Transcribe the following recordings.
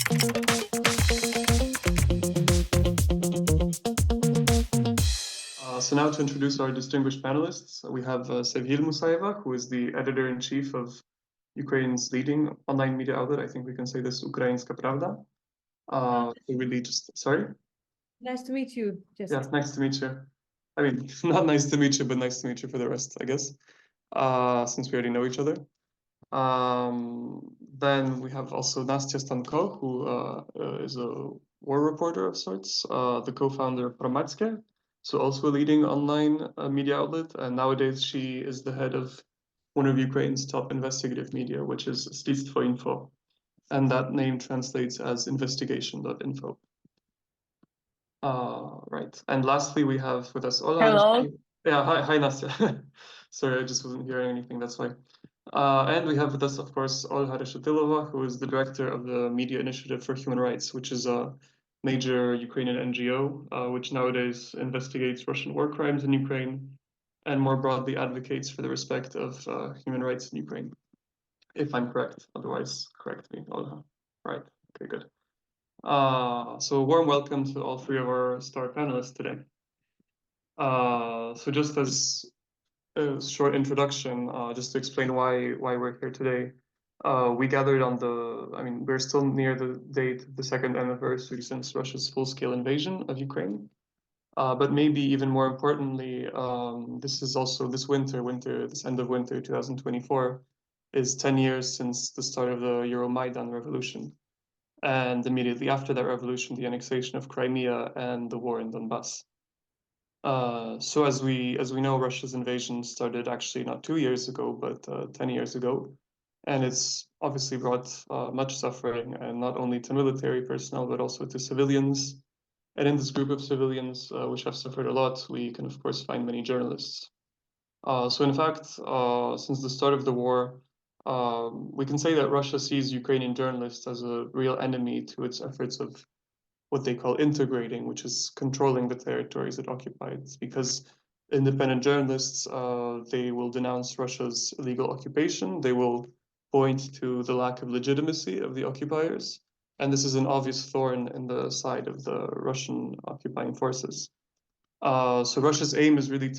So now to introduce our distinguished panelists, we have Sevgil Musaieva, who is the editor-in-chief of Ukraine's leading online media outlet. I think we can say this, Ukrainska Pravda. Sorry? Nice to meet you, Jessica. Yeah, nice to meet you. I mean, not nice to meet you, but nice to meet you for the rest, I guess, since we already know each other. Then we have also Nastya Stanko, who is a war reporter of sorts, the co-founder of Promatske, so also a leading online media outlet, and nowadays she is the head of one of Ukraine's top investigative media, which is Slidstvo.info, and that name translates as investigation.info. Right, and lastly we have with us Olha. Hello. Yeah, hi Nastya. Sorry, I just wasn't hearing anything, that's why. And we have with us, of course, Olha Reshetylova, who is the director of the Media Initiative for Human Rights, which is a major Ukrainian NGO, which nowadays investigates Russian war crimes in Ukraine and more broadly advocates for the respect of human rights in Ukraine. If I'm correct, otherwise correct me, Olha. Right, okay, good. So a warm welcome to all three of our star panelists today. So just as a short introduction, just to explain why we're here today. We gathered on we're still near the date of the second anniversary since Russia's full-scale invasion of Ukraine. But maybe even more importantly, this is also this end of winter 2024, is 10 years since the start of the Euromaidan revolution. And immediately after that revolution, the annexation of Crimea and the war in Donbass. So as we know, Russia's invasion started actually not 2 years ago, but 10 years ago. And it's obviously brought much suffering, and not only to military personnel, but also to civilians. And in this group of civilians, which have suffered a lot, we can of course find many journalists. So in fact, since the start of the war, we can say that Russia sees Ukrainian journalists as a real enemy to its efforts of what they call integrating, which is controlling the territories it occupies, because independent journalists, they will denounce Russia's illegal occupation. They will point to the lack of legitimacy of the occupiers. And this is an obvious thorn in the side of the Russian occupying forces. So Russia's aim is really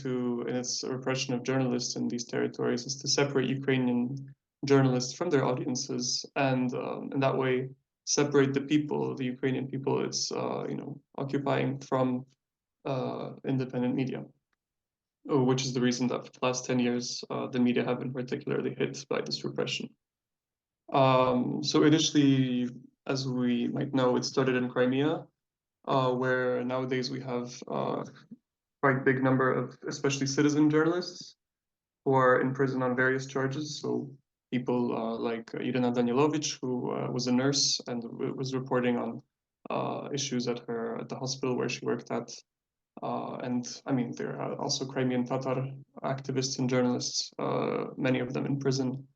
in its repression of journalists in these territories, is to separate Ukrainian journalists from their audiences, and in that way, separate the people, the Ukrainian people it's occupying, from independent media, which is the reason that for the last 10 years, the media have been particularly hit by this repression. So initially, as we might know, it started in Crimea, where nowadays we have quite big number of especially citizen journalists who are in prison on various charges. So people like Irina Danilovich, who was a nurse and was reporting on issues at the hospital where she worked at. And I mean, there are also Crimean Tatar activists and journalists, many of them in prison,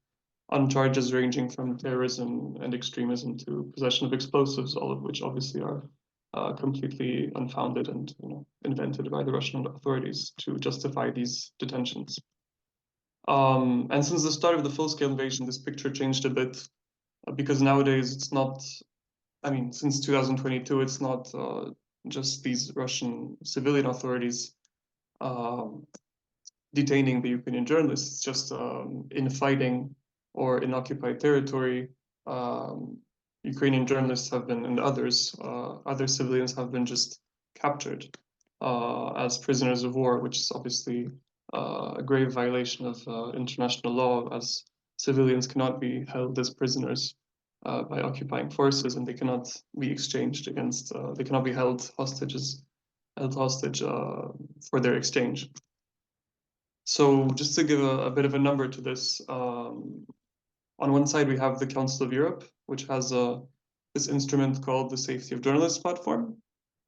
on charges ranging from terrorism and extremism to possession of explosives, all of which obviously are completely unfounded and invented by the Russian authorities to justify these detentions. And since the start of the full-scale invasion, this picture changed a bit, because nowadays it's not, since 2022, it's not just these Russian civilian authorities detaining the Ukrainian journalists. It's just in fighting or in occupied territory, Ukrainian journalists have been, and other civilians have been just captured as prisoners of war, which is obviously a grave violation of international law, as civilians cannot be held as prisoners by occupying forces, and they cannot be exchanged against, they cannot be held hostage for their exchange. So just to give a bit of a number to this, on one side we have the Council of Europe, which has this instrument called the Safety of Journalists platform,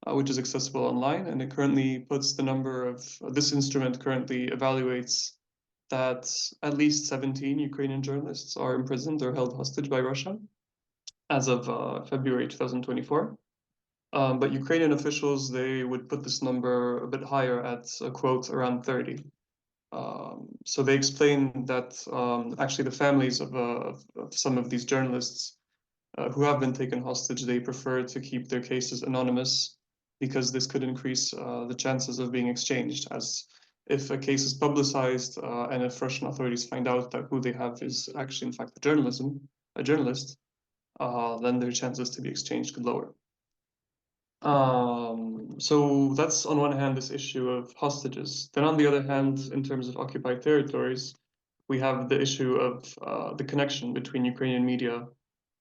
which is accessible online, and it currently puts the number of, this instrument currently evaluates that at least 17 Ukrainian journalists are imprisoned or held hostage by Russia as of February 2024. But Ukrainian officials, they would put this number a bit higher at a quote around 30. So they explain that actually the families of some of these journalists who have been taken hostage, they prefer to keep their cases anonymous because this could increase the chances of being exchanged. As if a case is publicized and if Russian authorities find out that who they have is actually in fact a journalist, then their chances to be exchanged could lower. So that's on one hand this issue of hostages. Then on the other hand, in terms of occupied territories, we have the issue of the connection between Ukrainian media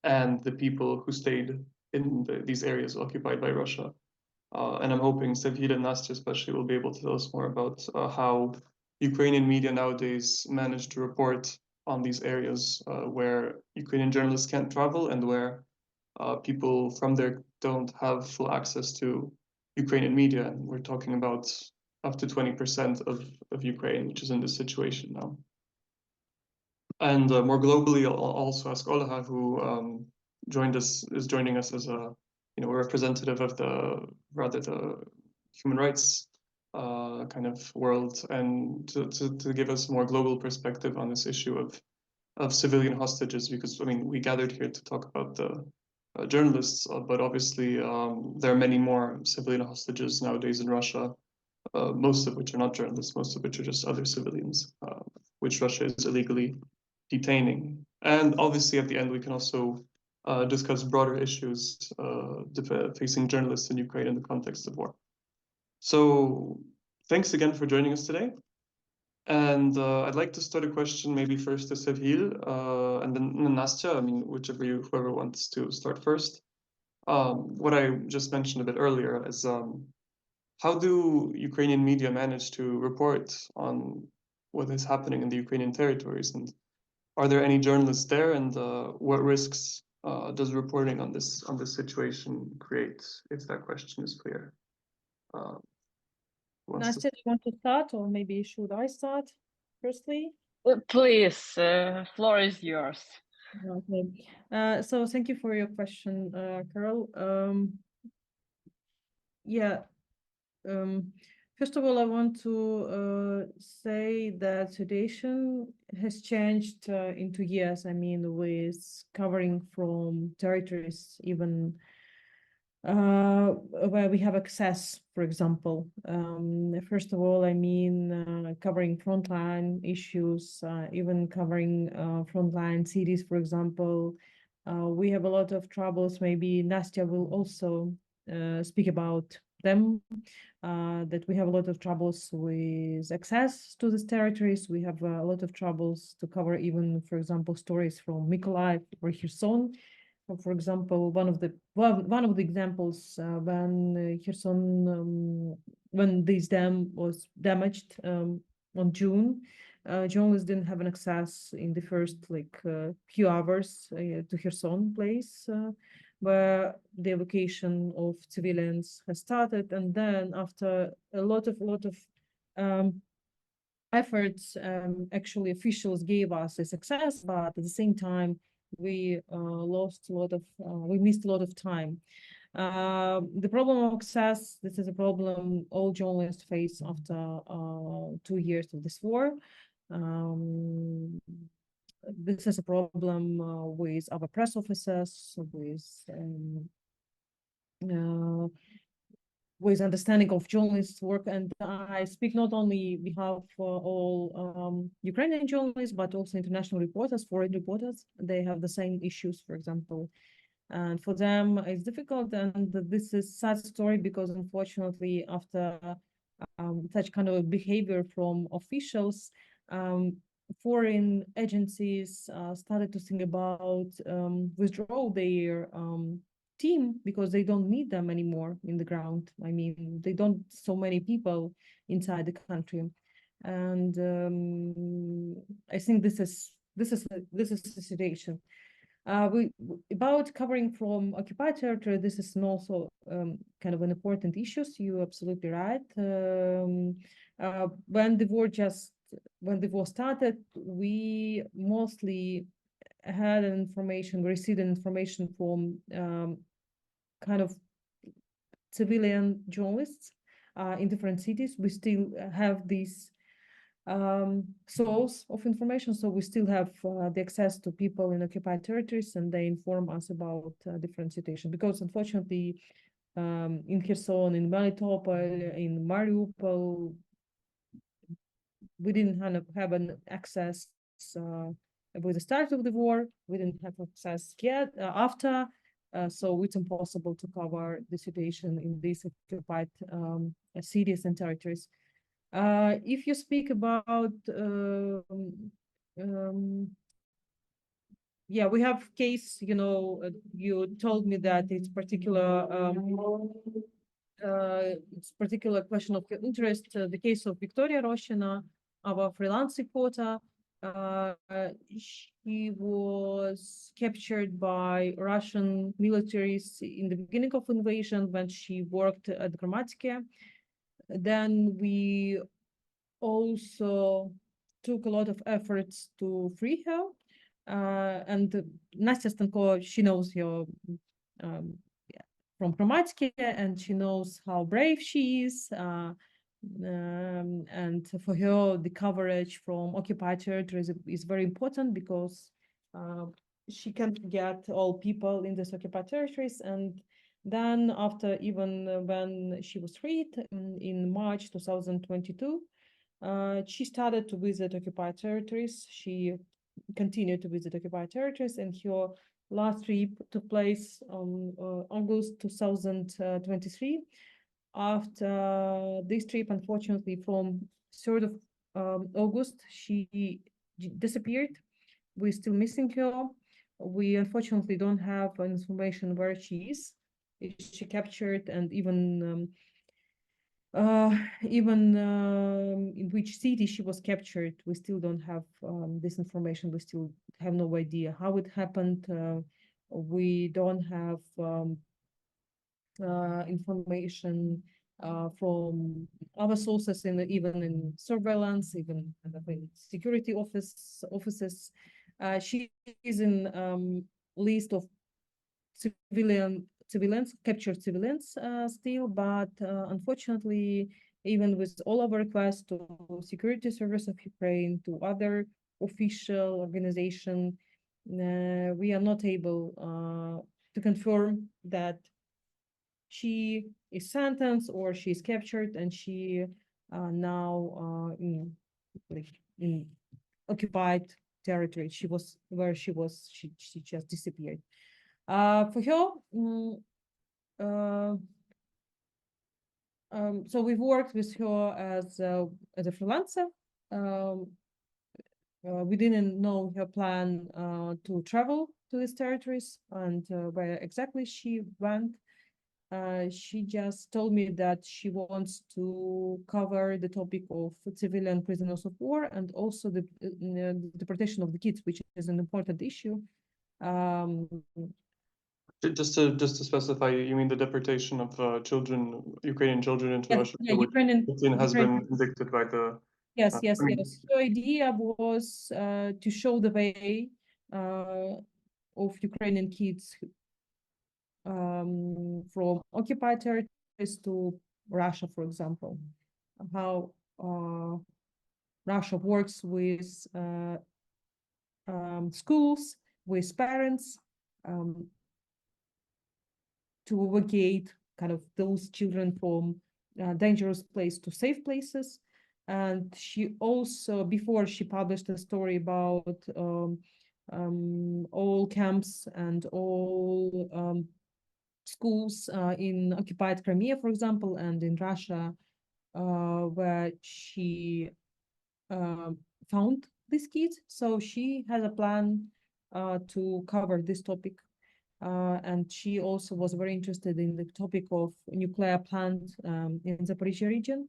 and the people who stayed in these areas occupied by Russia. And I'm hoping Sevgil and Nastya especially will be able to tell us more about how Ukrainian media nowadays manage to report on these areas where Ukrainian journalists can't travel and where people from there don't have full access to Ukrainian media. And we're talking about up to 20% of Ukraine, which is in this situation now. And more globally, I'll also ask Olha, who is joining us as a representative of the human rights kind of world, and to give us more global perspective on this issue of civilian hostages, because I mean we gathered here to talk about the journalists, but obviously there are many more civilian hostages nowadays in Russia, most of which are not journalists, most of which are just other civilians, which Russia is illegally detaining. And obviously at the end we can also discuss broader issues facing journalists in Ukraine in the context of war. So thanks again for joining us today. And I'd like to start a question maybe first to Sevgil and then Nastya, I mean, whoever wants to start first. What I just mentioned a bit earlier is how do Ukrainian media manage to report on what is happening in the Ukrainian territories? And are there any journalists there, and what risks does reporting on this situation create, if that question is clear? Nastya, do you want to start, or maybe should I start firstly? Please, floor is yours. Okay. So thank you for your question, Karol. First of all, I want to say that situation has changed in 2 years. I mean, with covering from territories even where we have access, for example. First of all, I mean, covering frontline issues, even covering frontline cities, for example. We have a lot of troubles. Maybe Nastya will also speak about them, that we have a lot of troubles with access to these territories. We have a lot of troubles to cover even, for example, stories from Mykolaiv or Kherson. For example, one of the examples when Kherson, when this dam was damaged on June, journalists didn't have an access in the first few hours to Kherson place, where the evacuation of civilians has started, and then after a lot of efforts, actually officials gave us a success, but at the same time we missed a lot of time. The problem of access, this is a problem all journalists face after 2 years of this war. This is a problem with our press officers, with understanding of journalists' work, and I speak not only behalf for all Ukrainian journalists, but also international reporters, foreign reporters. They have the same issues, for example, and for them it's difficult. And this is sad story because unfortunately, after such kind of behavior from officials, foreign agencies started to think about withdraw their team because they don't need them anymore in the ground. I mean, they don't so many people inside the country, and I think this is the situation. About covering from occupied territory, this is also kind of an important issue. You're absolutely right. When the war started, we mostly had information, we received information from kind of civilian journalists in different cities. We still have this source of information. So we still have the access to people in occupied territories, and they inform us about different situations. Because unfortunately, in Kherson, in Melitopol, in Mariupol, we didn't have an access with the start of the war. We didn't have access yet after. So it's impossible to cover the situation in these occupied cities and territories. If you speak about, yeah, we have case, you told me that it's particular question of interest, the case of Victoria Roshina, our freelance reporter. She was captured by Russian militaries in the beginning of invasion when she worked at Gramatike. Then we also took a lot of efforts to free her. And Nastya Stanko, she knows her from Gramatike, and she knows how brave she is. And for her, the coverage from occupied territories is very important because she can't get all people in these occupied territories. And then after, even when she was freed in March 2022, she started to visit occupied territories. She continued to visit occupied territories, and her last trip took place on August 2023. After this trip, unfortunately, from 3rd of August, she disappeared. We're still missing her. We unfortunately don't have information where she is. Is she captured, and even in which city she was captured? We still don't have this information. We still have no idea how it happened. We don't have information from other sources, even in surveillance, even in security offices. She is in list of captured civilians still, but unfortunately, even with all our requests to Security Service of Ukraine, to other official organizations, we are not able to confirm that she is sentenced or she is captured, and she now in occupied territory. She just disappeared. For her, so we've worked with her as a freelancer. We didn't know her plan to travel to these territories and where exactly she went. She just told me that she wants to cover the topic of civilian prisoners of war, and also the deportation of the kids, which is an important issue. Just to specify, you mean the deportation of Ukrainian children into Yes, Russia, yeah, which has been convicted by the. Yes. The idea was to show the way of Ukrainian kids from occupied territories to Russia, for example, how Russia works with schools, with parents, to evacuate kind of those children from dangerous place to safe places. And she also, before she published a story about all camps and all schools in occupied Crimea, for example, and in Russia, where she found these kids. So she has a plan to cover this topic. And she also was very interested in the topic of nuclear plant in Zaporizhia region.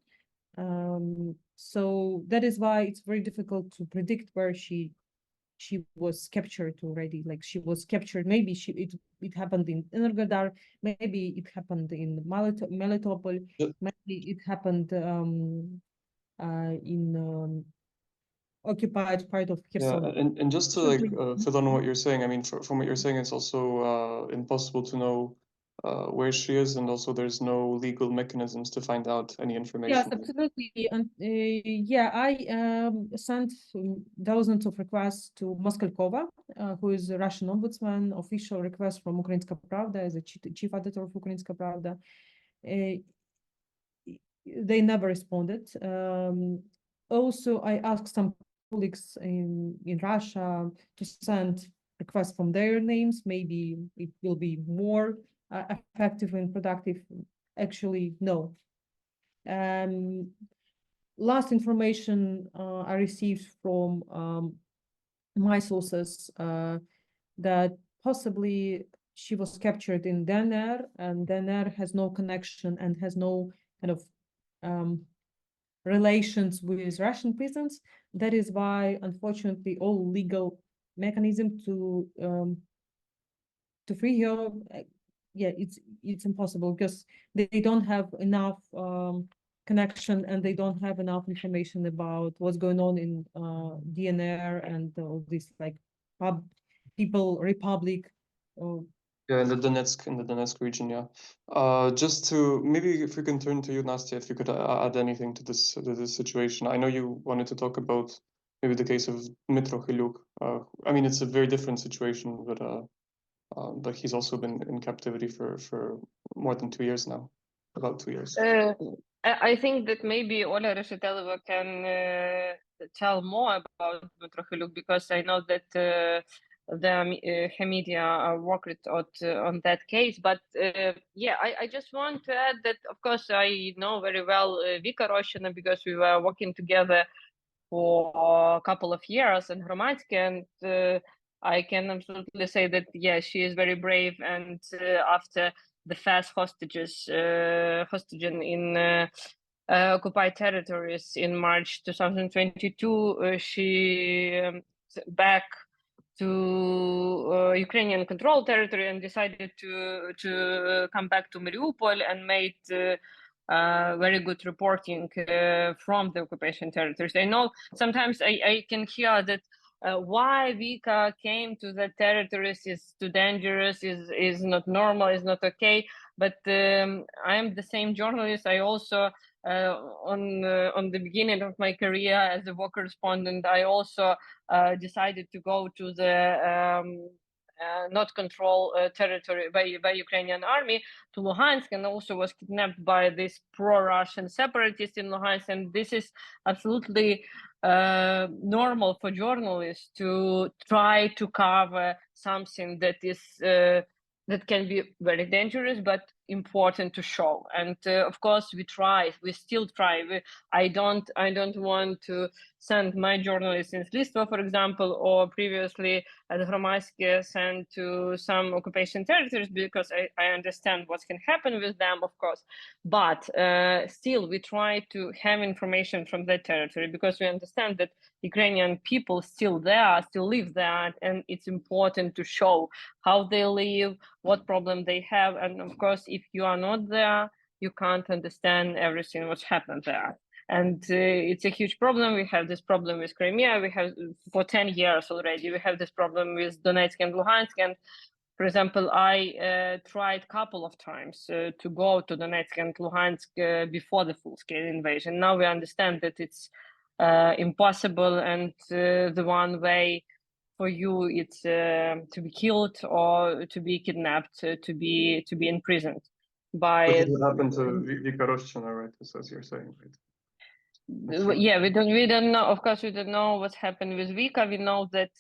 So that is why it's very difficult to predict where she was captured already. Like, she was captured, maybe it happened in Energodar, maybe it happened in Melitopol, maybe it happened in occupied part of Kherson. Yeah, and just to fill on what you're saying, I mean, from what you're saying, it's also impossible to know where she is, and also there's no legal mechanisms to find out any information. Yes, absolutely. And yeah, I sent dozens of requests to Moskalkova, who is a Russian ombudsman, official request from Ukrainska Pravda as a chief editor of Ukrainska Pravda. They never responded. Also, I asked some colleagues in Russia to send requests from their names. Maybe it will be more effective and productive. Actually, no. Last information I received from my sources that possibly she was captured in DNR, and DNR has no connection and has no kind of relations with Russian prisons. That is why, unfortunately, all legal mechanism to free her, yeah, it's impossible because they don't have enough connection, and they don't have enough information about what's going on in DNR and all this like People Republic. Yeah, in the Donetsk region, yeah. Just to maybe if we can turn to you, Nastya, if you could add anything to this situation. I know you wanted to talk about maybe the case of Dmytro Khiluk. I mean, it's a very different situation, but he's also been in captivity for more than 2 years now, about 2 years. I think that maybe Olha Reshetylova can tell more about Dmytro Khiluk, because I know that her media worked on that case. But yeah, I just want to add that, of course, I know very well Vika Roshina, because we were working together for a couple of years in Hromadske, and I can absolutely say that, yeah, she is very brave. And after the first hostage in occupied territories in March 2022, she back to Ukrainian controlled territory and decided to come back to Mariupol, and made very good reporting from the occupation territories. I know sometimes I can hear that why Vika came to the territories is too dangerous, is not normal, is not okay. But I am the same journalist. I also on the beginning of my career as a war correspondent, I also decided to go to the not control territory by Ukrainian army to Luhansk, and also was kidnapped by this pro-Russian separatists in Luhansk. And this is absolutely normal for journalists to try to cover something that is that can be very dangerous, but important to show. And of course, we still try. I don't want to send my journalists in Slidstvo, for example, or previously at Hromadske sent to some occupation territories, because I understand what can happen with them, of course. But still, we try to have information from that territory, because we understand that Ukrainian people still live there, and it's important to show how they live, what problem they have. And of course, if you are not there, you can't understand everything what's happened there. And it's a huge problem. We have this problem with Crimea. We have for 10 years already. We have this problem with Donetsk and Luhansk. And for example, I tried a couple of times to go to Donetsk and Luhansk before the full-scale invasion. Now we understand that it's impossible, and the one way for you it's to be killed or to be kidnapped, to be imprisoned. By what happened to Vika Roshina, right? As you're saying, right? Yeah, we don't know. Of course, we don't know what's happened with Vika. We know that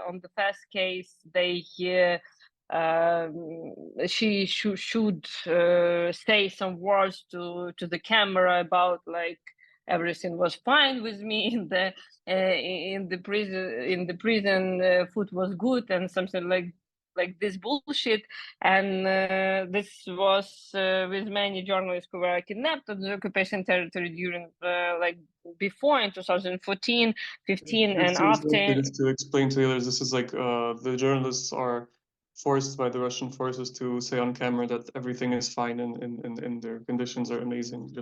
on the first case, they she should say some words to the camera about like everything was fine with me in the prison. Food was good and something like this bullshit. And this was with many journalists who were kidnapped on the occupation territory during like before in 2014, 15, and after. Just to explain to the others, this is like the journalists are forced by the Russian forces to say on camera that everything is fine and their conditions are amazing.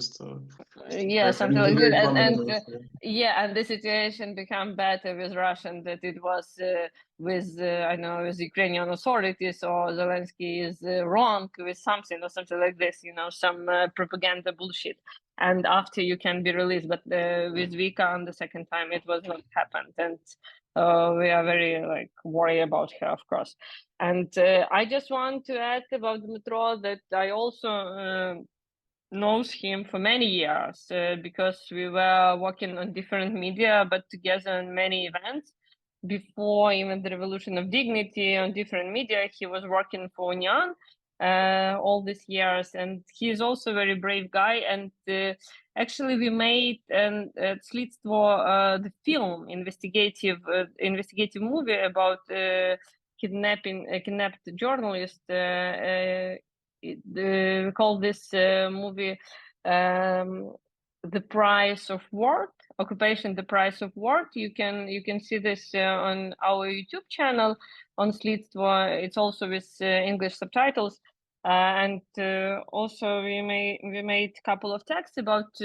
Yeah, something like very that. prominent also. Yeah, and the situation became better with Russian that it was with I know with Ukrainian authorities, or Zelensky is wrong with something or something like this. Some propaganda bullshit. And after you can be released, but with Vika on the second time it was not happened, and we are very worried about her, of course. And I just want to add about Dmytro that I also knows him for many years because we were working on different media, but together in many events. Before even the Revolution of Dignity on different media, he was working for Union all these years, and he is also a very brave guy. And actually, we made Slidstvo, the film, investigative movie about kidnapped journalist. We call this movie The Price of Word, Occupation, The Price of Word. You can see this on our YouTube channel on Slidstvo. It's also with English subtitles. And also we made a couple of texts about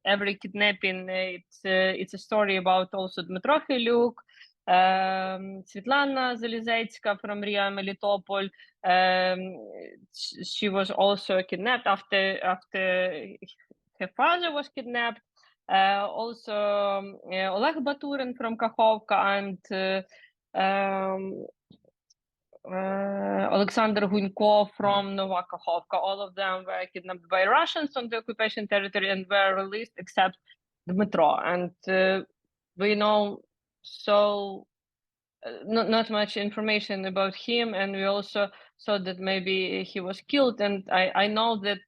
every kidnapping. It's a story about also Dmytro Karol Luczka, Svetlana Zalizhetska from Ria Melitopol. She was also kidnapped after her father was kidnapped. Also, Oleg Baturin from Kakhovka and Alexander Gunko from Nova Kakhovka. All of them were kidnapped by Russians on the occupation territory and were released, except Dmytro. And we know not much information about him, and we also thought that maybe he was killed. And I know that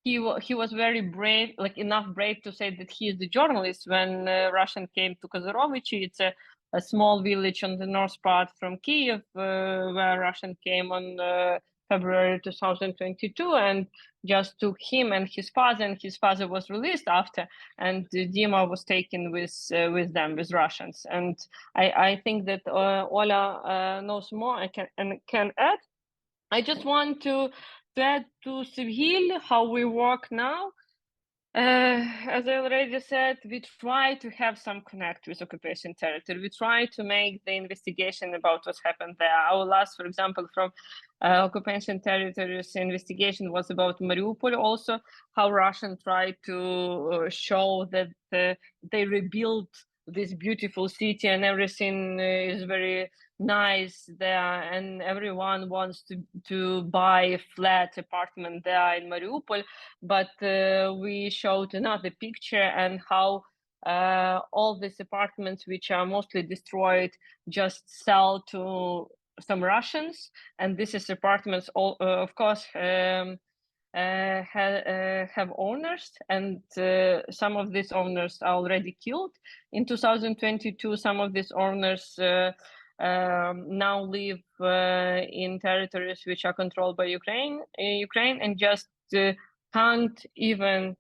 he was very brave, enough brave to say that he is the journalist when Russian came to Kozarovichi. It's a small village on the north part from Kiev, where Russian came on February 2022 and just took him and his father was released after, and Dima was taken with them, with Russians. And I think that Ola knows more and can add. I just want to add to Sevgil how we work now. As I already said, we try to have some connect with occupation territory. We try to make the investigation about what's happened there. Our last, for example, from occupation territories investigation was about Mariupol, also how Russian tried to show that they rebuilt this beautiful city and everything is very nice there, and everyone wants to buy a flat apartment there in Mariupol. But we showed another picture and how all these apartments, which are mostly destroyed, just sell to some Russians. And this is apartments, of course, have owners, and some of these owners are already killed. In 2022, some of these owners now live in territories which are controlled by Ukraine, and just can't even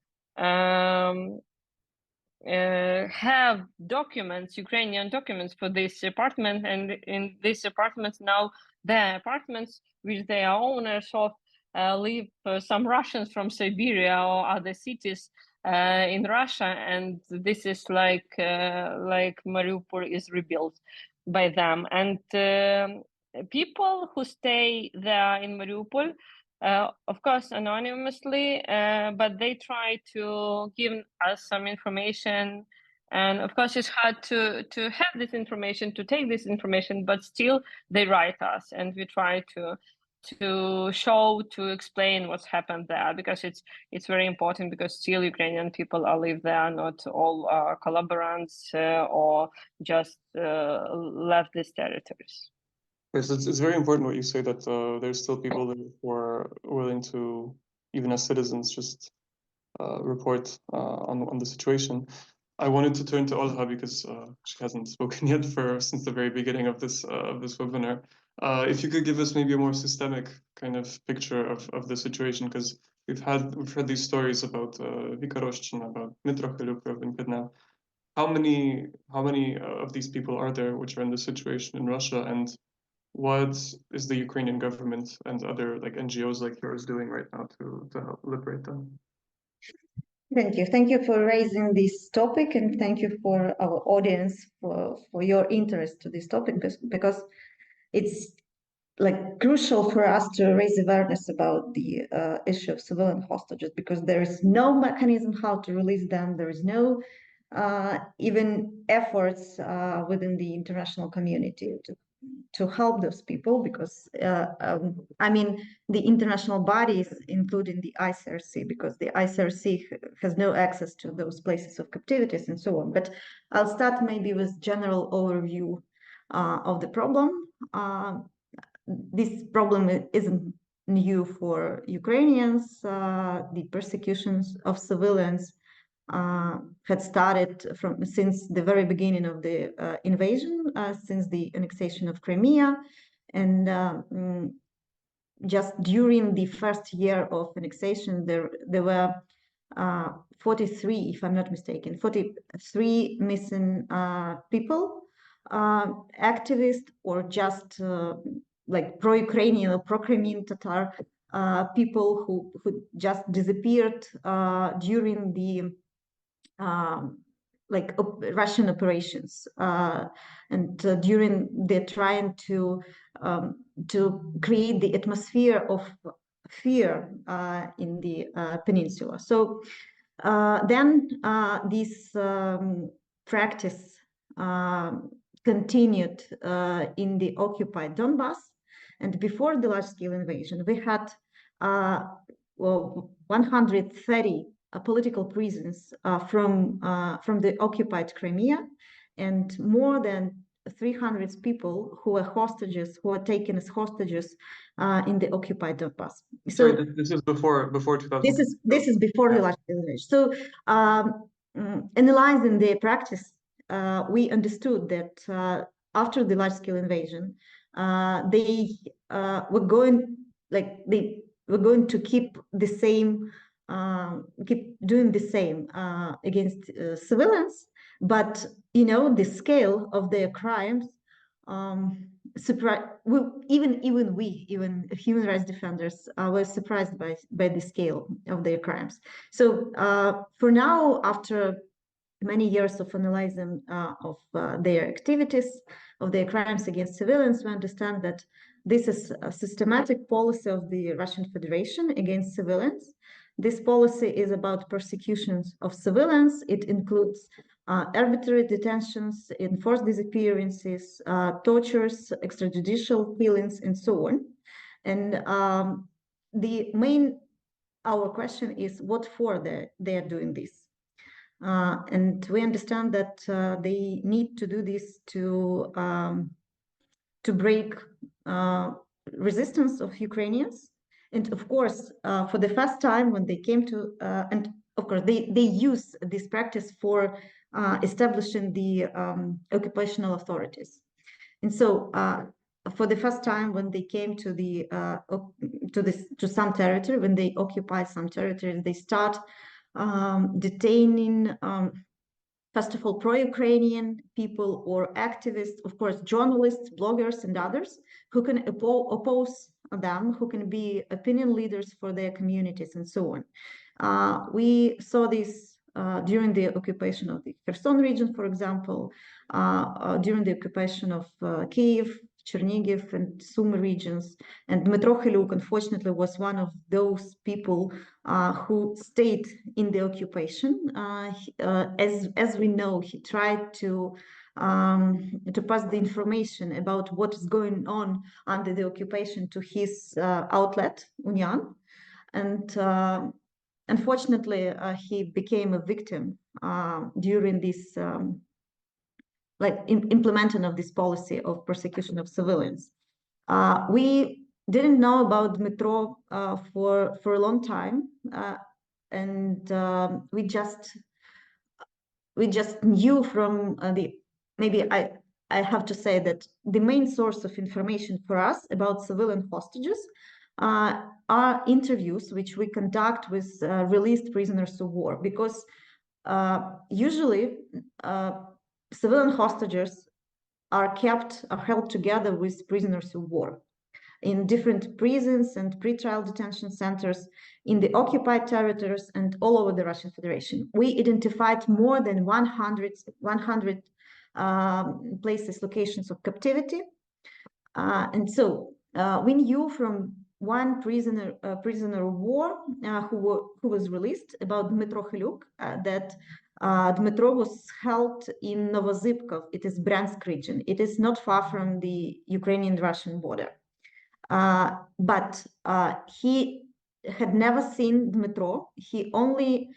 have documents, Ukrainian documents for this apartment. And in these apartments now, the apartments which they are owners of live some Russians from Siberia or other cities in Russia, and this is like Mariupol is rebuilt by them. And people who stay there in Mariupol, of course, anonymously, but they try to give us some information. And of course, it's hard to have this information, to take this information, but still they write us, and we try to show, to explain what's happened there, because it's very important, because still Ukrainian people are live there, not all collaborants or just left these territories. Yes, it's very important what you say, that there's still people there who are willing to, even as citizens, just report on the situation. I wanted to turn to Olha because she hasn't spoken yet since the very beginning of this webinar. If you could give us maybe a more systemic kind of picture of the situation, because we've heard these stories about Vika Roshchina, about Dmytro Karol Luczka being kidnapped. How many of these people are there which are in this situation in Russia, and what is the Ukrainian government and other like NGOs like yours doing right now to help liberate them? Thank you. Thank you for raising this topic, and thank you for our audience for your interest to this topic, because it's like crucial for us to raise awareness about the issue of civilian hostages, because there is no mechanism how to release them. There is no even efforts within the international community to help those people, because I mean, the international bodies, including the ICRC, because the ICRC has no access to those places of captivities and so on. But I'll start maybe with general overview of the problem. This problem isn't new for Ukrainians. The persecutions of civilians had started since the very beginning of the invasion, since the annexation of Crimea, and just during the first year of annexation, there were 43, if I'm not mistaken, 43 missing people, activists, or just like pro-Ukrainian or pro-Crimean Tatar people who just disappeared during the Russian operations, and during the trying to create the atmosphere of fear in the peninsula. So then this practice continued in the occupied Donbass, and before the large-scale invasion, we had 130 political prisons from the occupied Crimea, and more than 300 people who were hostages, who were taken as hostages in the occupied Donbass. So sorry, this is before 2000. This is before the large-scale invasion. So analyzing the practice, we understood that after the large-scale invasion, they were going to keep the same, keep doing the same against civilians, but the scale of their crimes even human rights defenders were surprised by the scale of their crimes. So for now, after many years of analyzing of their activities, of their crimes against civilians, we understand that this is a systematic policy of the Russian Federation against civilians. This policy is about persecutions of civilians. It includes arbitrary detentions, enforced disappearances, tortures, extrajudicial killings, and so on. And our question is, what for they are doing this? And we understand that they need to do this to break resistance of Ukrainians. And of course, for the first time when they came to, and of course, they use this practice for establishing the occupational authorities. And so for the first time when they came to some territory, when they occupy some territories, they start detaining, first of all, pro-Ukrainian people or activists, of course, journalists, bloggers, and others who can oppose them, who can be opinion leaders for their communities, and so on. We saw this during the occupation of the Kherson region, for example, during the occupation of Kyiv, Chernigiv, and Sumy regions. And Dmytro Khiluk, unfortunately, was one of those people who stayed in the occupation. As we know, he tried to pass the information about what is going on under the occupation to his outlet, Unian. And unfortunately, he became a victim during this implementation of this policy of persecution of civilians. We didn't know about Dmytro for a long time, and we just knew from maybe I have to say that the main source of information for us about civilian hostages are interviews which we conduct with released prisoners of war, because usually civilian hostages are held together with prisoners of war in different prisons and pretrial detention centers in the occupied territories and all over the Russian Federation. We identified more than 100 places, locations of captivity. And so we knew from one prisoner of war who was released, about Dmitro Kheluk, that Dmitro was held in Novozybkov. It is Bryansk region. It is not far from the Ukrainian-Russian border. But he had never seen Dmitro. He only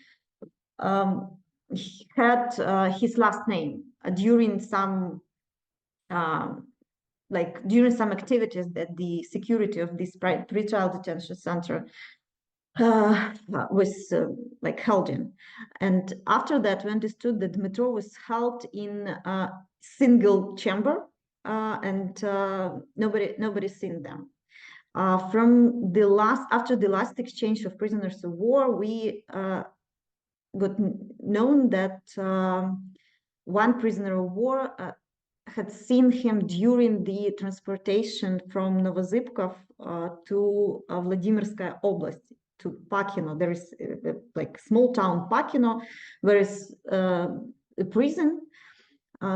had his last name during some activities that the security of this pretrial detention center was held in. And after that, we understood that Dmitro was held in a single chamber, and nobody seen them. After the last exchange of prisoners of war, we got known that one prisoner of war had seen him during the transportation from Novozybkov to Vladimirskaya Oblast, to Pakino. There is like small town Pakino, where is a prison.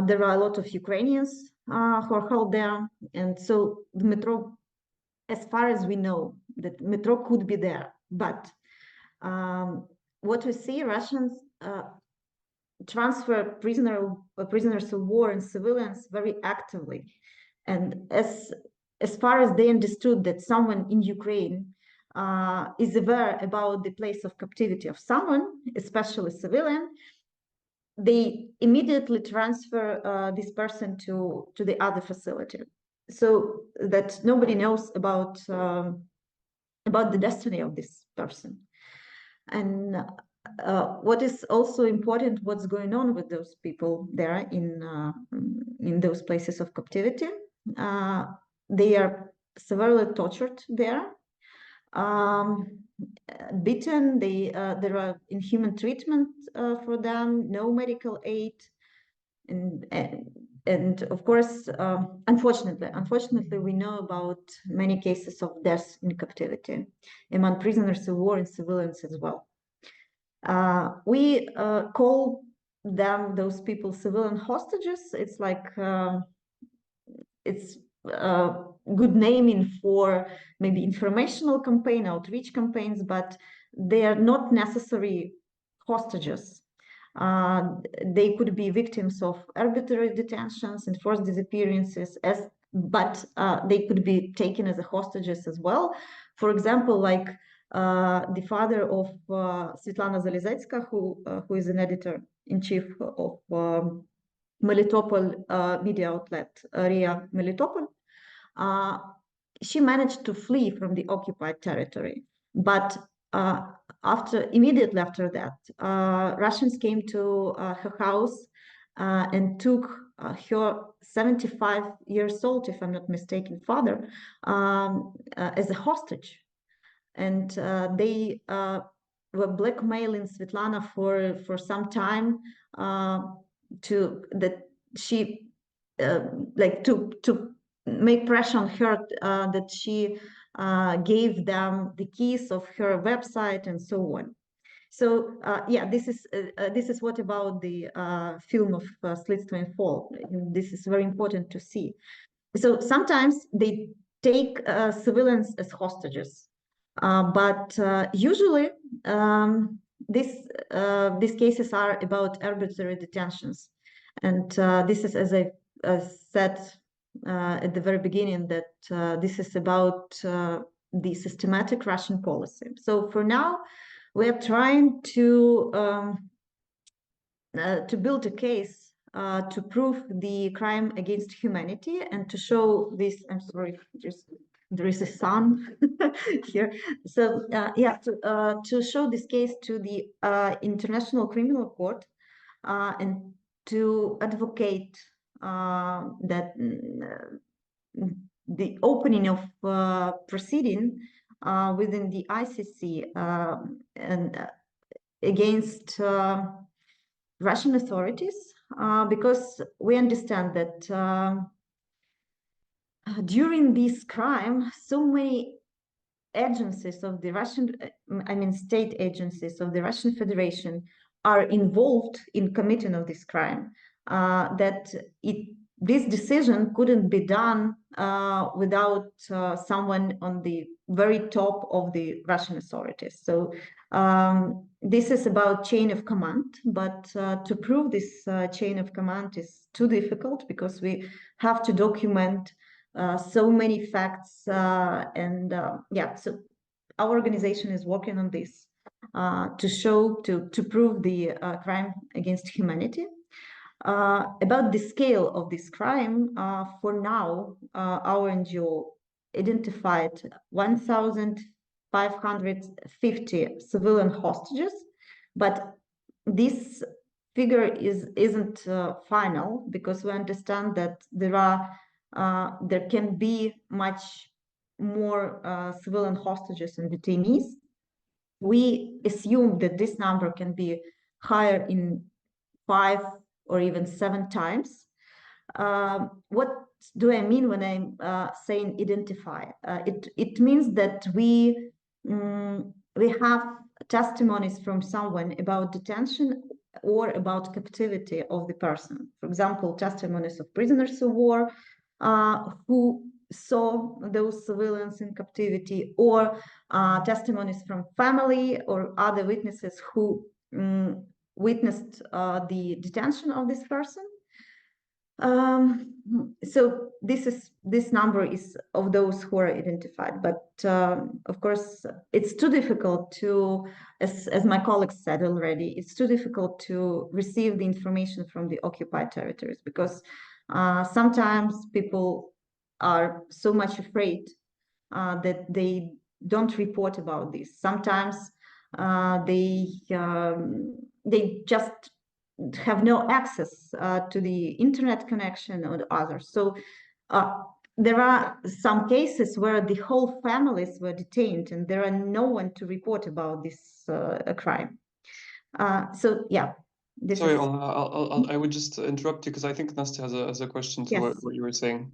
There are a lot of Ukrainians who are held there, and so Dmitro, as far as we know, that Dmitro could be there. But what we see, Russians transfer prisoners of war and civilians very actively. And as far as they understood that someone in Ukraine is aware about the place of captivity of someone, especially civilian, they immediately transfer this person to the other facility, so that nobody knows about the destiny of this person. And what is also important, what's going on with those people there in those places of captivity. They are severely tortured there, beaten. There are inhuman treatment for them, no medical aid, and of course, unfortunately, we know about many cases of deaths in captivity among prisoners of war and civilians as well. We call them, those people, civilian hostages. It's like it's good naming for maybe informational campaign, outreach campaigns, but they are not necessarily hostages. They could be victims of arbitrary detentions and forced disappearances, but they could be taken as hostages as well. For example, like the father of Svetlana Zalizatska, who is an editor-in-chief of Melitopol media outlet, RIA Melitopol. She managed to flee from the occupied territory, but immediately after that, Russians came to her house and took her 75 years old, if I'm not mistaken, father as a hostage. And they were blackmailing Svetlana for some time to make pressure on her that she gave them the keys of her website and so on. So yeah, this is what about the film of Slidstvo.info. This is very important to see. So sometimes they take civilians as hostages, but usually these cases are about arbitrary detentions, and this is, as I said at the very beginning, that this is about the systematic Russian policy. So for now, we are trying to build a case to prove the crime against humanity and to show this. I'm sorry, there is a sun here. So yeah, to show this case to the International Criminal Court and to advocate that the opening of proceeding within the ICC and against Russian authorities because we understand that during this crime, so many agencies of the Russian, state agencies of the Russian Federation are involved in committing of this crime, that this decision couldn't be done without someone on the very top of the Russian authorities. So this is about chain of command, but to prove this chain of command is too difficult because we have to document so many facts and so our organization is working on this to prove the crime against humanity. About the scale of this crime, for now, our NGO identified 1,550 civilian hostages, but this figure isn't final because we understand that there can be much more civilian hostages and detainees. We assume that this number can be higher in 5 or even 7 times. What do I mean when I'm saying identify? It means that we have testimonies from someone about detention or about captivity of the person. For example, testimonies of prisoners of war who saw those civilians in captivity, or testimonies from family or other witnesses who witnessed the detention of this person. So this number is of those who are identified, but of course it's too difficult to, as my colleagues said already, it's too difficult to receive the information from the occupied territories because sometimes people are so much afraid that they don't report about this. Sometimes they just have no access to the internet connection or others. So there are some cases where the whole families were detained and there are no one to report about this crime. So yeah. Sorry, I would just interrupt you because I think Nastya has a question to what you were saying.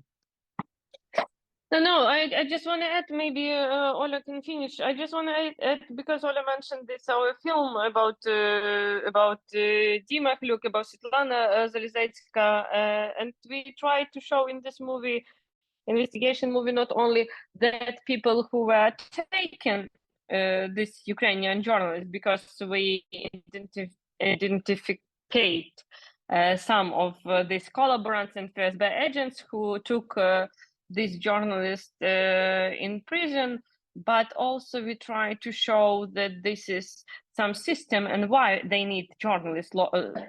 No, I just want to add, maybe Ola can finish. I just want to add, because Ola mentioned this, our film about Dima Khluk, about Svetlana Zalizaytska, and we tried to show in this movie, investigation movie, not only that people who were taken, this Ukrainian journalists, because we identificate some of these collaborators and FSB agents who took this journalist in prison, but also we try to show that this is some system and why they need journalists,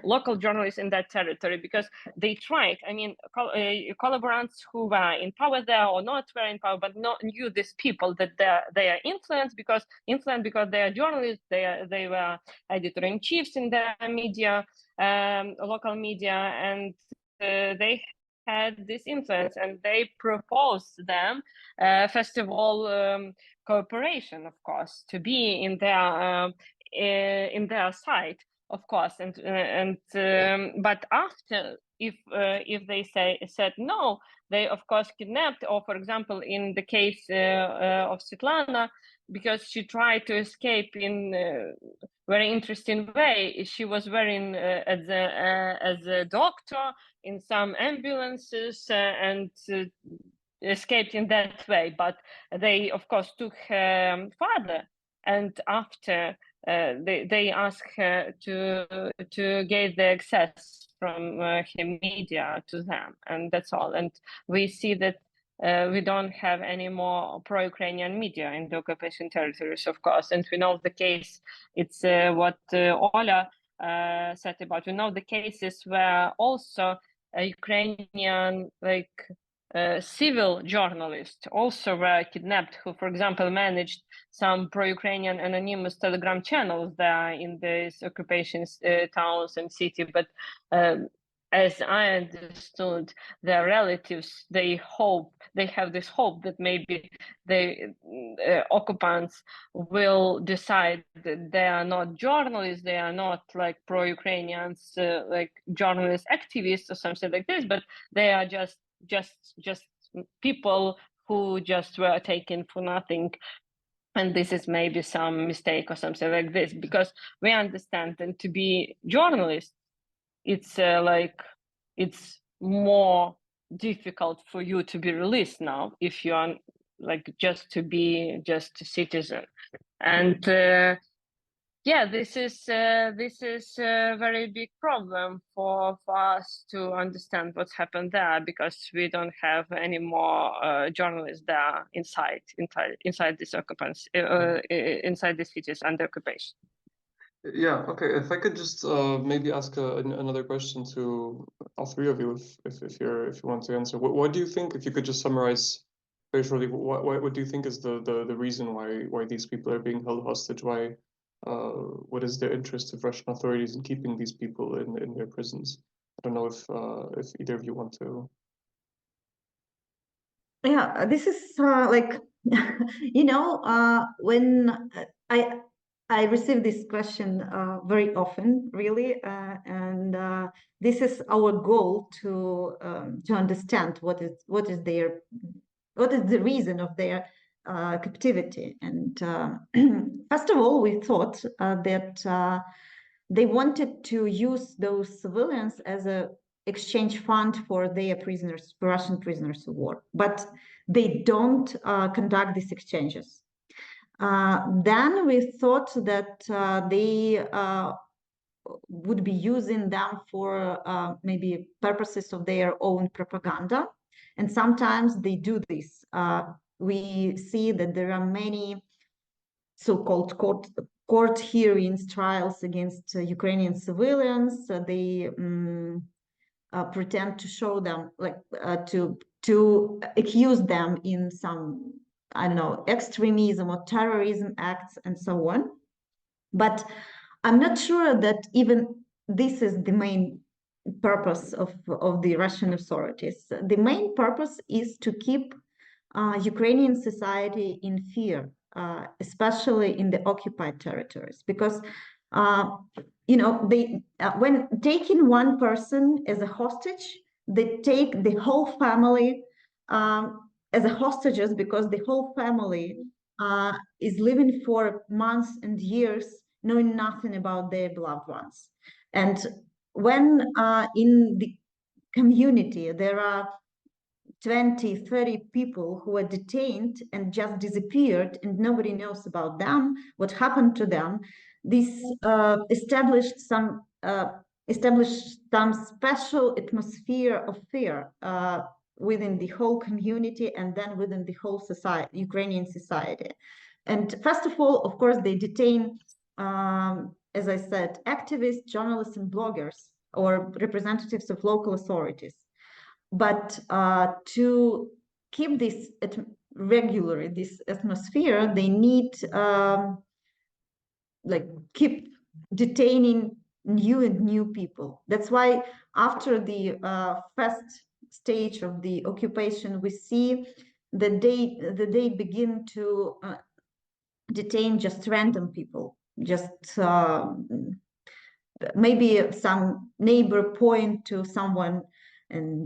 local journalists in that territory, because they tried, collaborators who were in power there or not were in power, but not knew these people that they are influenced because they are journalists, they were editor-in-chiefs in the media, local media, and they had this influence, and they proposed them, first of all, cooperation, of course, to be in their side, of course, and but after, if they said no, they of course kidnapped, or for example, in the case of Svetlana, because she tried to escape in a very interesting way. She was wearing as a doctor in some ambulances and escaped in that way. But they, of course, took her father, and after they asked her to get the access from her media to them, and that's all. And we see that we don't have any more pro-Ukrainian media in the occupation territories, of course. And we know the case, it's what Ola said about, we know the cases where also Ukrainian, civil journalists also were kidnapped, who, for example, managed some pro-Ukrainian anonymous Telegram channels there in these occupation towns and city. But as I understood, their relatives, they have this hope that maybe the occupants will decide that they are not journalists, they are not like pro-Ukrainians, like journalist activists or something like this, but they are just people who just were taken for nothing. And this is maybe some mistake or something like this, because we understand that to be journalists, it's it's more difficult for you to be released now if you are like just a citizen. And yeah, this is a very big problem for us to understand what's happened there, because we don't have any more journalists there inside these occupants, inside the cities under occupation. Yeah, okay. If I could just maybe ask another question to all three of you, if you want to answer. What do you think, if you could just summarize very shortly, what do you think is the reason why these people are being held hostage? What is the interest of Russian authorities in keeping these people in their prisons? I don't know if either of you want to. Yeah, this is like when I receive this question very often, really, and this is our goal to understand what is the reason of their captivity. And first of all, we thought that they wanted to use those civilians as a exchange fund for their prisoners, Russian prisoners of war, but they don't conduct these exchanges. Then we thought that they would be using them for maybe purposes of their own propaganda. And sometimes they do this. We see that there are many so-called court hearings, trials against Ukrainian civilians. They pretend to show them, like to accuse them in some, I don't know, extremism or terrorism acts and so on. But I'm not sure that even this is the main purpose of the Russian authorities. The main purpose is to keep Ukrainian society in fear, especially in the occupied territories, because they when taking one person as a hostage, they take the whole family as a hostages, because the whole family is living for months and years knowing nothing about their beloved ones. And when in the community there are 20, 30 people who are detained and just disappeared and nobody knows about them, what happened to them, this established some special atmosphere of fear within the whole community and then within the whole society, Ukrainian society. And first of all, of course, they detain, as I said, activists, journalists, and bloggers, or representatives of local authorities. But to keep this regularly, this atmosphere, they need like keep detaining new people. That's why after the first stage of the occupation, we see that they begin to detain just random people, just maybe some neighbor point to someone, and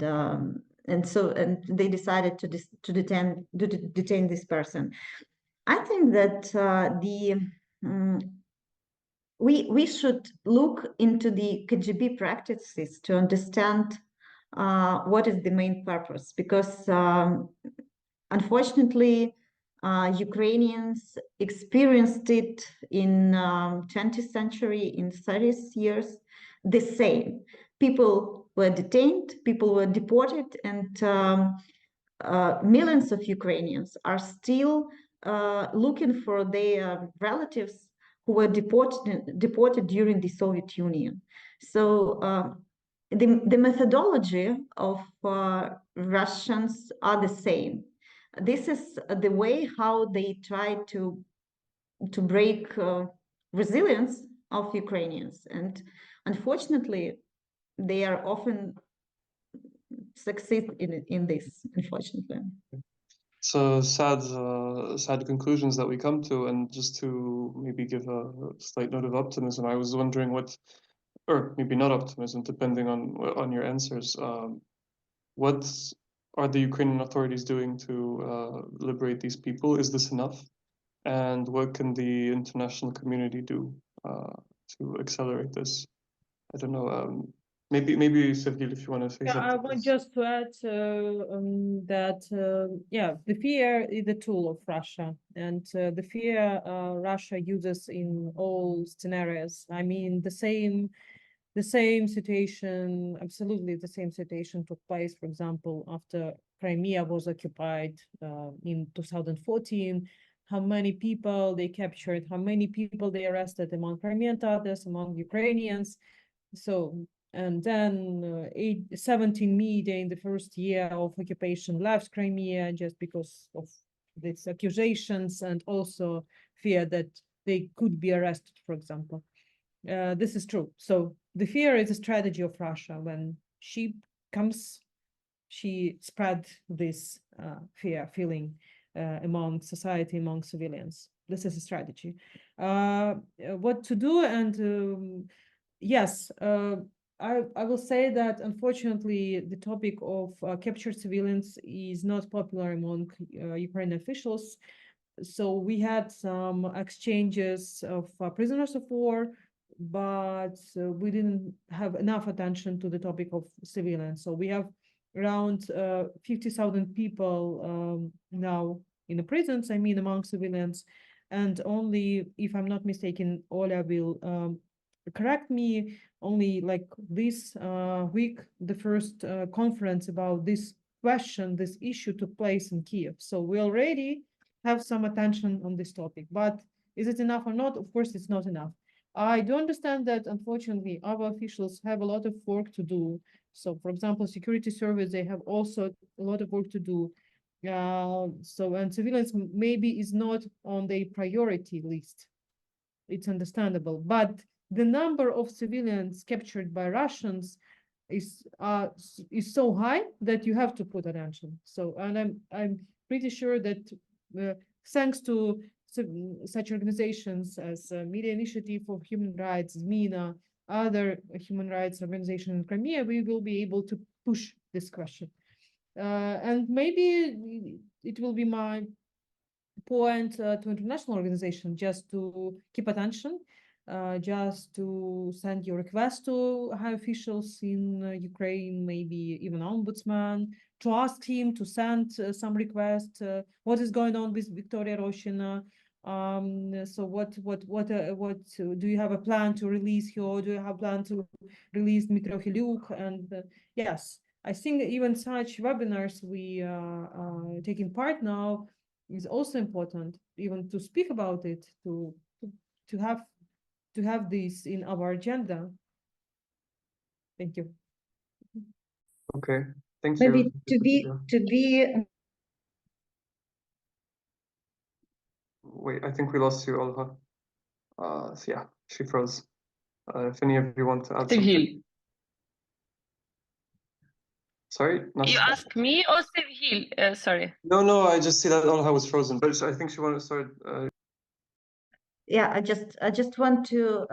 they decided to detain this person. I think that we should look into the KGB practices to understand what is the main purpose, because unfortunately Ukrainians experienced it in 20th century, in 30th years, the same. People were detained, people were deported, and millions of Ukrainians are still looking for their relatives who were deported during the Soviet Union. So the methodology of Russians are the same. This is the way how they try to break resilience of Ukrainians. And unfortunately, they are often succeed in this, unfortunately. So sad conclusions that we come to, and just to maybe give a slight note of optimism, I was wondering what, or maybe not optimism, depending on your answers. What are the Ukrainian authorities doing to liberate these people? Is this enough? And what can the international community do to accelerate this? I don't know. Maybe Sevgil, if you want to say Yeah, something. I want just to add that the fear is the tool of Russia, and the fear Russia uses in all scenarios. I mean, the same situation, absolutely the same situation took place, for example, after Crimea was occupied in 2014. How many people they captured, how many people they arrested among Crimean Tatars, among Ukrainians. So, and then 17 media in the first year of occupation left Crimea just because of these accusations, and also fear that they could be arrested, for example. This is true. So the fear is a strategy of Russia. When she comes, she spread this feeling among society, among civilians. This is a strategy. What to do? And yes, I will say that unfortunately the topic of captured civilians is not popular among Ukrainian officials. So we had some exchanges of prisoners of war, but we didn't have enough attention to the topic of civilians. So we have around 50,000 people now in the prisons, I mean, among civilians. And only, if I'm not mistaken, Olha will correct me, only like this week, the first conference about this question, this issue took place in Kiev. So we already have some attention on this topic, but is it enough or not? Of course, it's not enough. I do understand that, unfortunately, our officials have a lot of work to do. So, for example, security service, they have also a lot of work to do. And civilians maybe is not on the priority list. It's understandable, but the number of civilians captured by Russians is so high that you have to put attention. So, and I'm pretty sure that thanks to such organizations as Media Initiative for Human Rights, MENA, other human rights organizations in Crimea, we will be able to push this question. And maybe it will be my point to international organization just to keep attention, just to send your request to high officials in Ukraine, maybe even ombudsman, to ask him to send some request. What is going on with Victoria Roshina? So what do you have a plan to release her? Do you have a plan to release Dmitry Okhelyuk? And yes, I think even such webinars we are taking part now is also important, even to speak about it, to have this in our agenda. Thank you. Okay, thank Maybe you. to be Wait, I think we lost you, Olha. Yeah, she froze. If any of you want to add something. Sorry, You asked me or Sevgil? Sorry. No, I just see that Olha was frozen, but I think she wanted to start. Yeah, I just want to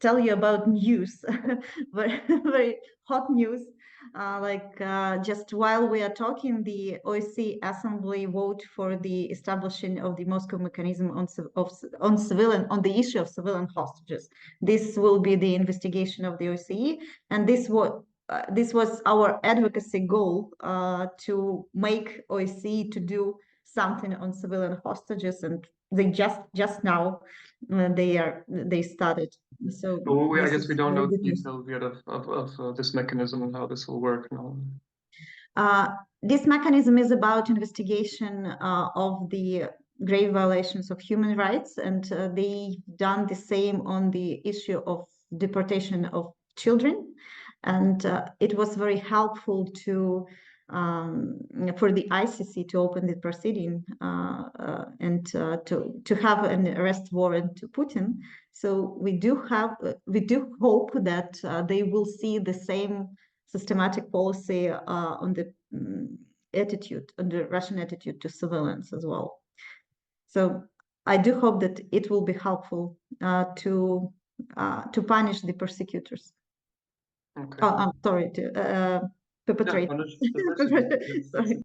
tell you about news, very very hot news. Just while we are talking, the OSCE Assembly vote for the establishing of the Moscow mechanism on the issue of civilian hostages. This will be the investigation of the OSCE, and this was our advocacy goal, to make OSCE to do something on civilian hostages, and they just now they started. So I guess we don't know the details yet of this mechanism and how this will work. No. This mechanism is about investigation of the grave violations of human rights, and they've done the same on the issue of deportation of children. And it was very helpful to for the ICC to open the proceeding and to have an arrest warrant to Putin. So we do hope that they will see the same systematic policy on the on the Russian attitude to civilians as well. So I do hope that it will be helpful to punish the persecutors. Okay. Oh, I'm sorry, to perpetrate. That's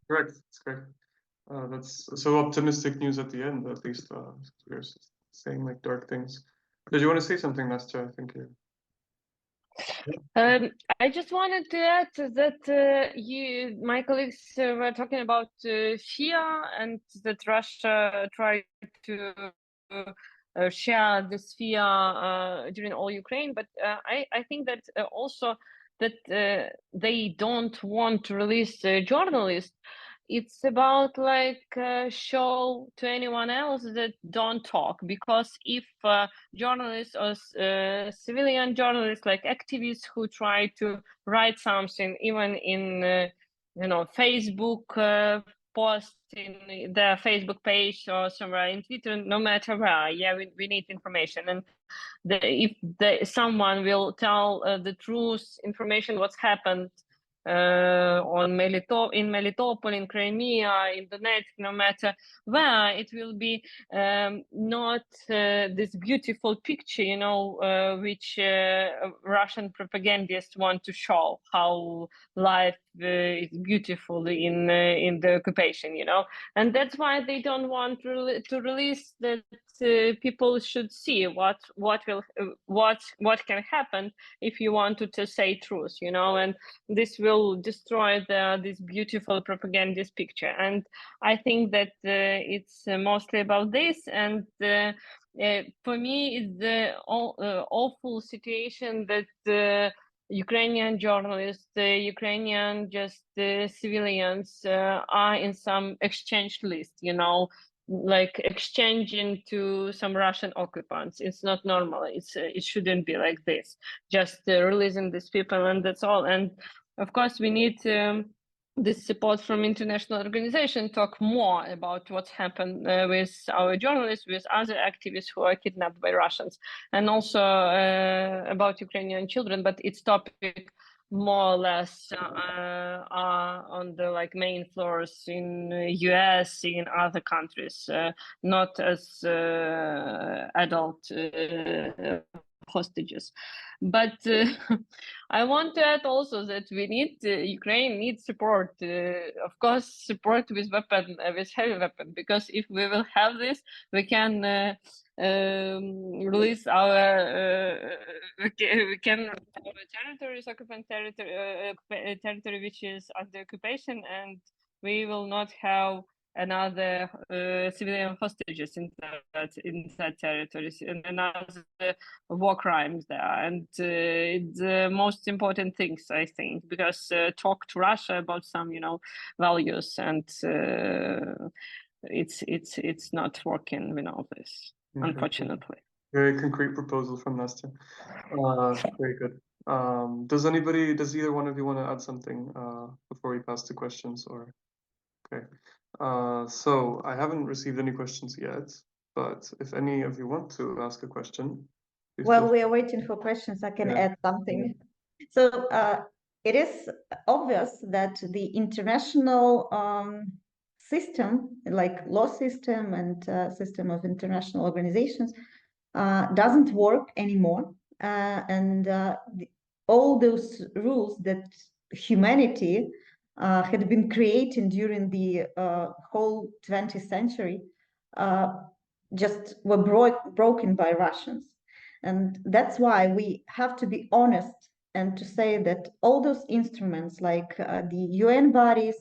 correct. That's correct. That's so optimistic news at the end, at least. We're saying like dark things. Did you want to say something, Nastya? I think you. I just wanted to add that my colleagues were talking about fear and that Russia tried to share this fear during all Ukraine. But I think that also that they don't want to release journalists. It's about like show to anyone else that don't talk, because if journalists or civilian journalists, like activists who try to write something, even in Facebook post in their Facebook page or somewhere in Twitter, no matter where, we need information. And if someone will tell the truth, information, what's happened in Melitopol, in Crimea, in Donetsk, no matter where, it will be not this beautiful picture, which Russian propagandists want to show, how life is beautiful in the occupation, and that's why they don't want to release that. People should see what can happen if you want to say truth, and this will destroy this beautiful propagandist picture. And I think that it's mostly about this. And for me, it's the awful situation that Ukrainian journalists, Ukrainian civilians are in some exchange list, like exchanging to some Russian occupants. It's not normal. It shouldn't be like this. Just releasing these people, and that's all. And of course, we need this support from international organizations. Talk more about what's happened with our journalists, with other activists who are kidnapped by Russians, and also about Ukrainian children. But its topic more or less are on the main floors in US, in other countries, not as adult hostages. But I want to add also that we need Ukraine needs support, of course, support with heavy weapon, because if we will have this, we can release our territories, occupied territory which is under occupation, and we will not have another civilian hostages in that territories and another war crimes there. And it's the most important things, I think, because talk to Russia about some values, and it's not working with all this, unfortunately. Very concrete proposal from Nastya. Very good. Does either one of you want to add something before we pass to questions? Or okay. So I haven't received any questions yet, but if any of you want to ask a question. While we are waiting for questions, I can add something. So it is obvious that the international system, like law system and system of international organizations, doesn't work anymore. And all those rules that humanity had been created during the whole 20th century just were broken by Russians. And that's why we have to be honest and to say that all those instruments, like the UN bodies,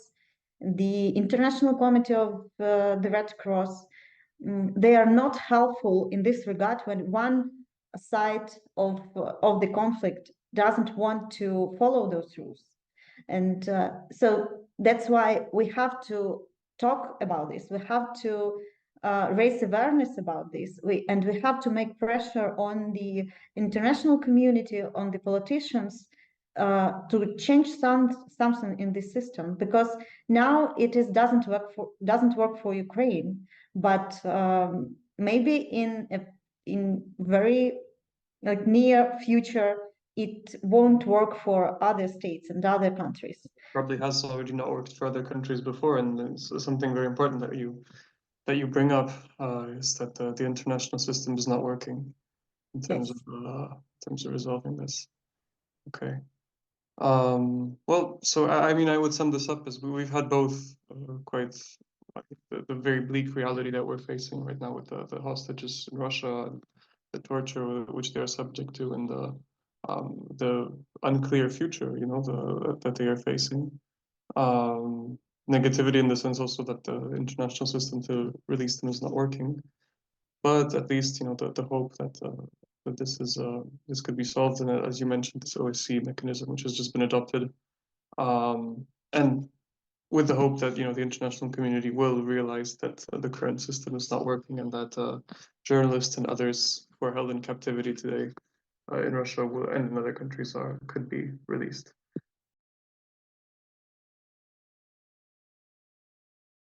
the International Committee of the Red Cross, they are not helpful in this regard when one side of the conflict doesn't want to follow those rules. And so that's why we have to talk about this. We have to raise awareness about this. We have to make pressure on the international community, on the politicians, to change something in this system, because now doesn't work for Ukraine, but maybe in very near future it won't work for other states and other countries. Probably has already not worked for other countries before, and it's something very important that you bring up is that the international system is not working in terms of resolving this. Okay. Well, so I mean, I would sum this up as we've had both quite the very bleak reality that we're facing right now with the hostages in Russia, and the torture which they are subject to, and the unclear future, that they are facing. Negativity in the sense also that the international system to release them is not working, but at least the hope that that this could be solved, and as you mentioned, this OSCE mechanism which has just been adopted, and with the hope that the international community will realize that the current system is not working, and that journalists and others who are held in captivity today in Russia and in other countries could be released.